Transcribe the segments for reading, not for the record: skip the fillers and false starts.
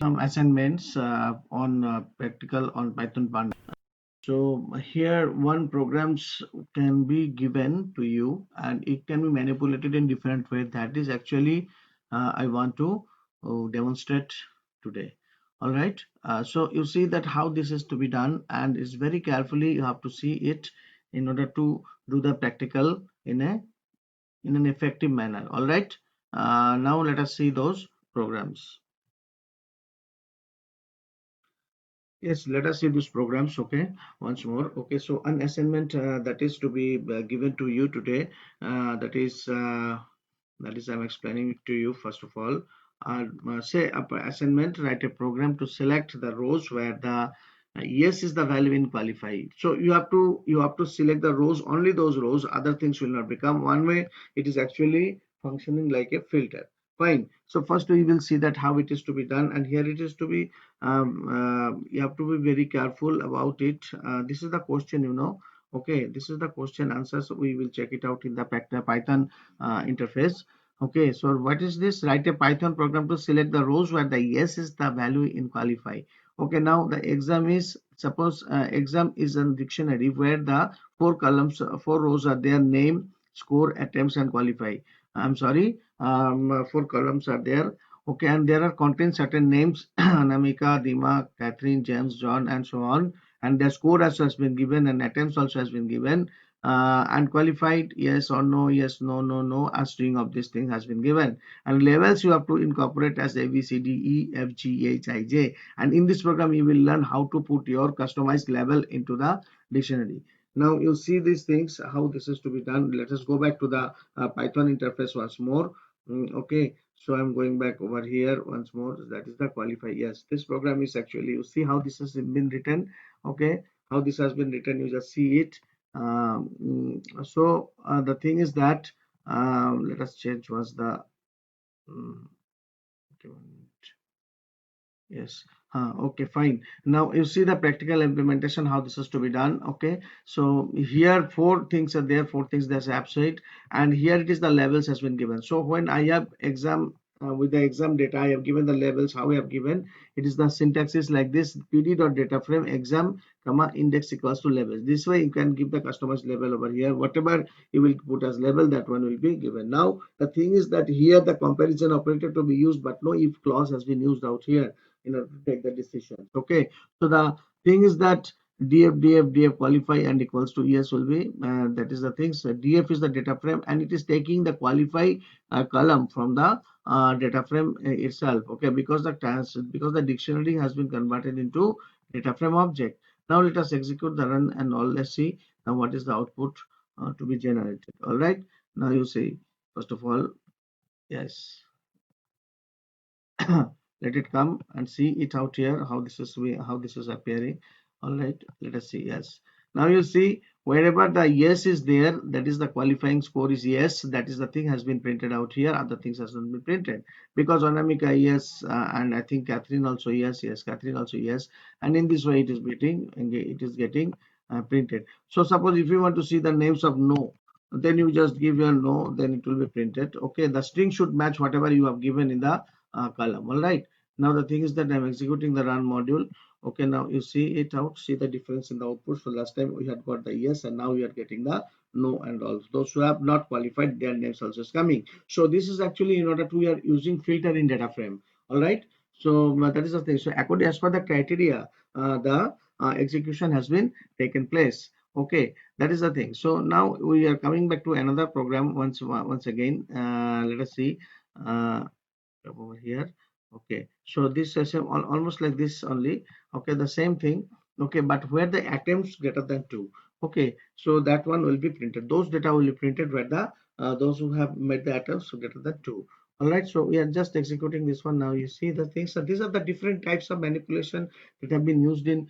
some assignments on practical on Python Panda. So here one programs can be given to you and it can be manipulated in different way. That is actually I want to demonstrate today. All right. So you see that how this is to be done, and it's very carefully you have to see it in order to do the practical in an effective manner. All right. Now let us see those programs. Yes, let us see these programs. Okay, once more. Okay, so an assignment that is to be given to you today. That is I'm explaining it to you first of all. Say assignment, write a program to select the rows where the yes is the value in qualify. So you have to select the rows, only those rows. Other things will not become. One way it is actually functioning like a filter. Fine. So first we will see that how it is to be done, and here it is to be you have to be very careful about it. This is the question, okay, this is the question answer, so we will check it out in the Python interface. Okay, so what is this? Write a Python program to select the rows where the yes is the value in qualify. Okay, now the exam is, suppose exam is a dictionary where the four columns, four rows are there: name, score, attempts, and qualify. I'm sorry, four columns are there. Okay, and there are contain certain names: Namika, Dima, Catherine, James, John, and so on. And the score also has been given, and attempts also has been given. And qualified, yes or no, yes, no, no, no. A string of this thing has been given. And labels you have to incorporate as A, B, C, D, E, F, G, H, I, J. And in this program, you will learn how to put your customized label into the dictionary. Now you see these things, how this is to be done. Let us go back to the Python interface once more. Okay, so I'm going back over here once more. That is the qualify. Yes, this program is actually, you see how this has been written. Okay, how this has been written, you just see it. So the thing is that let us change was the okay, yes. Okay, fine. Now you see the practical implementation, how this is to be done. Okay, so here four things are there, four things that's absent, and here it is the levels has been given. So when I have exam with the exam data, I have given the labels. How I have given it is the syntax is like this: pd dot data frame exam comma index equals to labels. This way you can give the customized label over here. Whatever you will put as label, that one will be given. Now the thing is that here the comparison operator to be used, but no if clause has been used out here in order to take the decision. Okay, so the thing is that df qualify and equals to yes will be that is the thing. So df is the data frame and it is taking the qualify column from the data frame itself. Okay, because the dictionary has been converted into data frame object. Now let us execute the run and all. Let's see now what is the output to be generated. All right, now you see, first of all, yes. Let it come and see it out here, how this is appearing. All right, let us see. Yes, now you see wherever the yes is there, that is the qualifying score is yes, that is the thing has been printed out here. Other things has not been printed because Anamika yes, and I think Catherine also yes, yes, Catherine also yes, and in this way it is getting printed. So suppose if you want to see the names of no, then you just give your no, then it will be printed. Okay, the string should match whatever you have given in the column. All right, now the thing is that I'm executing the run module. Okay, now you see it out, see the difference in the output. So last time we had got the yes and now we are getting the no, and all those who have not qualified, their names also is coming. So this is actually in order to, we are using filter in data frame. All right, so that is the thing. So according as per the criteria, the execution has been taken place. Okay, that is the thing. So now we are coming back to another program once again. Let us see. Uh, over here. Okay, so this is almost like this only. Okay, the same thing. Okay, but where the attempts greater than 2. Okay, so that one will be printed. Those data will be printed where the those who have made the attempts greater than 2. All right, so we are just executing this one. Now you see the things. So these are the different types of manipulation that have been used in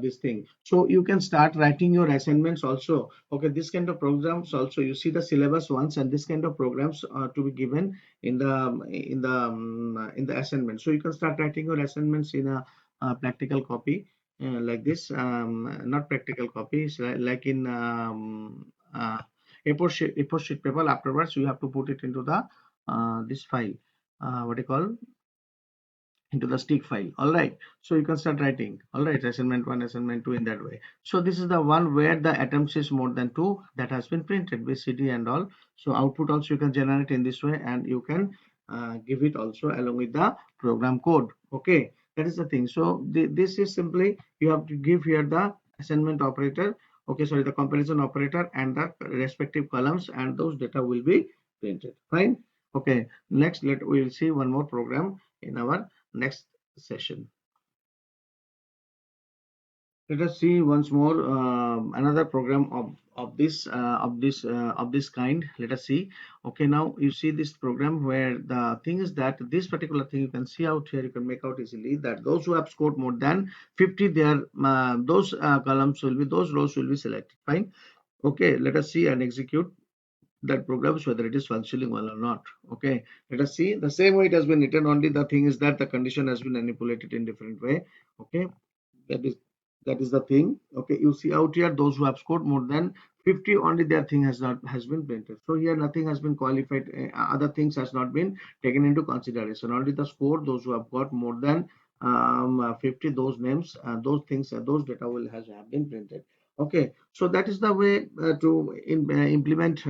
this thing. So you can start writing your assignments also. Okay, this kind of programs also, you see the syllabus once, and this kind of programs to be given in the assignment. So you can start writing your assignments in a practical copy like this. Not practical copies like in A4 sheet paper. Afterwards you have to put it into the this file, what do you call, into the stick file. All right, so you can start writing. All right, assignment 1, assignment 2, in that way. So this is the one where the attempts is more than 2, that has been printed with cd and all. So output also you can generate in this way, and you can give it also along with the program code. Okay, that is the thing. So this is simply, you have to give here the assignment operator, okay, sorry, the comparison operator and the respective columns, and those data will be printed. Fine. Okay, next we will see one more program in our next session. Let us see once more another program of this kind. Let us see. Okay, now you see this program where the thing is that this particular thing you can see out here, you can make out easily that those who have scored more than 50, their those columns will be, those rows will be selected. Fine. Okay, let us see and execute that programs whether it is functioning well or not. Okay, let us see. The same way it has been written, only the thing is that the condition has been manipulated in different way. Okay, that is the thing. Okay, you see out here those who have scored more than 50, only their thing has been printed. So here nothing has been qualified, other things has not been taken into consideration, only the score. Those who have got more than 50, those names, those things, those data will have been printed. Okay, so that is the way to implement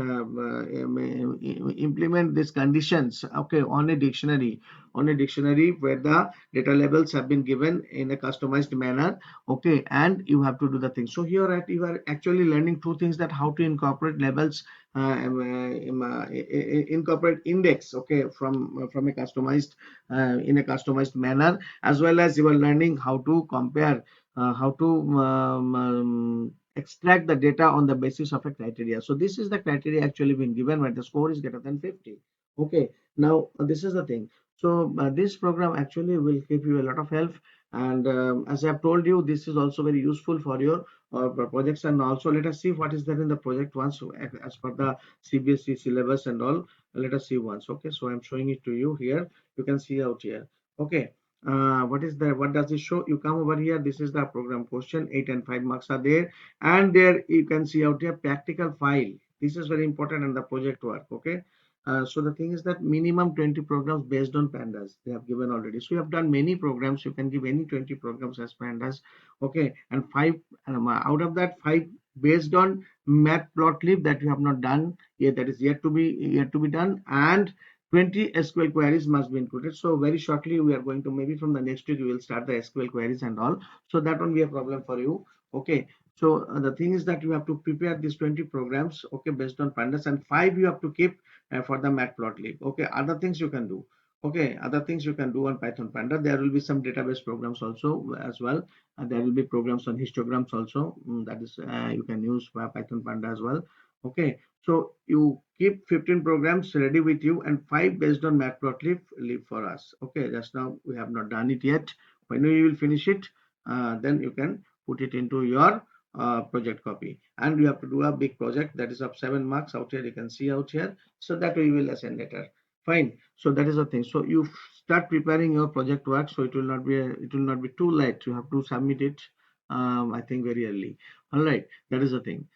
these conditions. Okay, on a dictionary, where the data labels have been given in a customized manner. Okay, and you have to do the thing. So here you are actually learning two things, that how to incorporate labels, incorporate index, okay, from a customized in a customized manner, as well as you are learning how to compare, how to extract the data on the basis of a criteria. So this is the criteria actually been given where the score is greater than 50. Okay, now this is the thing. So this program actually will give you a lot of help, and as I have told you, this is also very useful for your projects. And also let us see what is there in the project once, as per the CBSE syllabus and all. Let us see once. Okay, so I'm showing it to you here. You can see out here. Okay, what is there, what does it show? You come over here, this is the program question. 8 and 5 marks are there, and there you can see out here practical file. This is very important in the project work. Okay, so the thing is that minimum 20 programs based on pandas they have given already. So you have done many programs, you can give any 20 programs as pandas. Okay, and 5 out of that, 5 based on matplotlib that you have not done yet, that is yet to be done, and 20 SQL queries must be included. So very shortly we are going to, maybe from the next week we will start the SQL queries and all. So that won't be a problem for you. Okay, so the thing is that you have to prepare these 20 programs, okay, based on pandas, and 5 you have to keep for the matplotlib. Okay, other things you can do. Okay, other things you can do on Python Panda. There will be some database programs also as well. There will be programs on histograms also. That is, you can use Python Panda as well. Okay, so you keep 15 programs ready with you, and 5 based on matplotlib leave for us. Okay, just now we have not done it yet. When you will finish it, then you can put it into your project copy. And you have to do a big project that is of 7 marks out here. You can see out here. So that we will assign later. Fine. So that is the thing. So you start preparing your project work, so it will not be too late. You have to submit it, I think, very early. All right, that is the thing.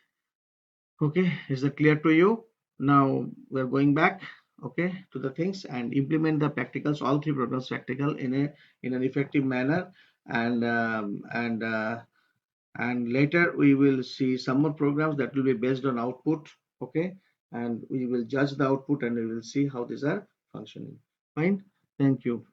Okay, is that clear to you? Now we're going back, okay, to the things, and implement the practicals, all 3 programs practical in an effective manner. And and later we will see some more programs that will be based on output. Okay, and we will judge the output, and we will see how these are functioning. Fine, thank you.